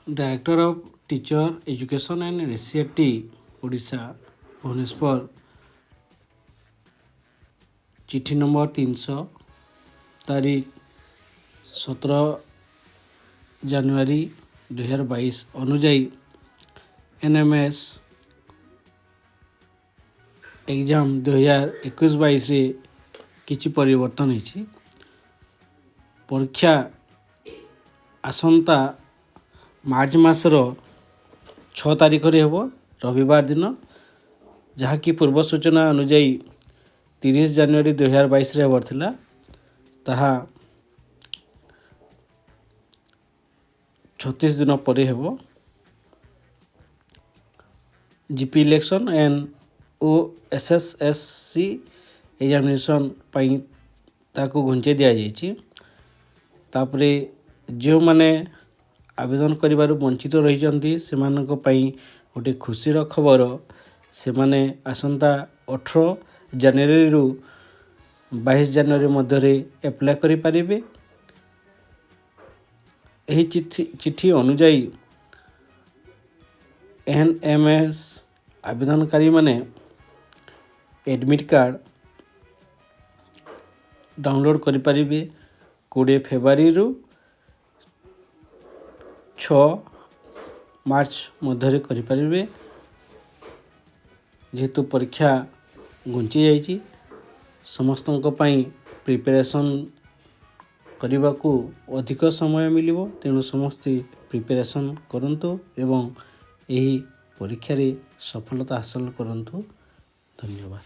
Director of teacher education and NCERT Odisha Bhubaneswar चिट्ठी number 300 तारीख 17 जनवरी 2022 अनुजाई NMMS exam 2021-22 रे किछि परिवर्तन होइछि। परीक्षा आसंता मार्च मासर 6 तारिख रे हेबो रविवार दिन, जहाँकि पूर्व सूचना अनुजाई 30 जनवरी 2022 रे हेबार थिला, ताहा 36 दिन पर हेबो। GP election and OSSC examination पाई ताकू घुंचे दिया जाइछि। तापरे जो माने आवेदन करिबारु वंचित रही जंती सेमानक पई गोटे खुशीर खबर, से माने आसंता 18 जनवरी रु 22 जनवरी मध्य एप्लाई करि पारिबे। एही चिट्ठी अनुजाई NMMS आवेदनकारी माने एडमिट कार्ड डाउनलोड करि पारिबे 20 फेब्रुआरी रु 6 मार्च मध्य करि पारिबे। जेहेतु परीक्षा घुंची जाइछि, समस्तଙ୍କ ପାଇଁ प्रिपरेशन କରିବାକୁ अधिक समय मिलिबो, तेणु समस्ते प्रिपरेशन करंतु एवं एही परीक्षा रे सफलता हासिल करंतु। धन्यवाद।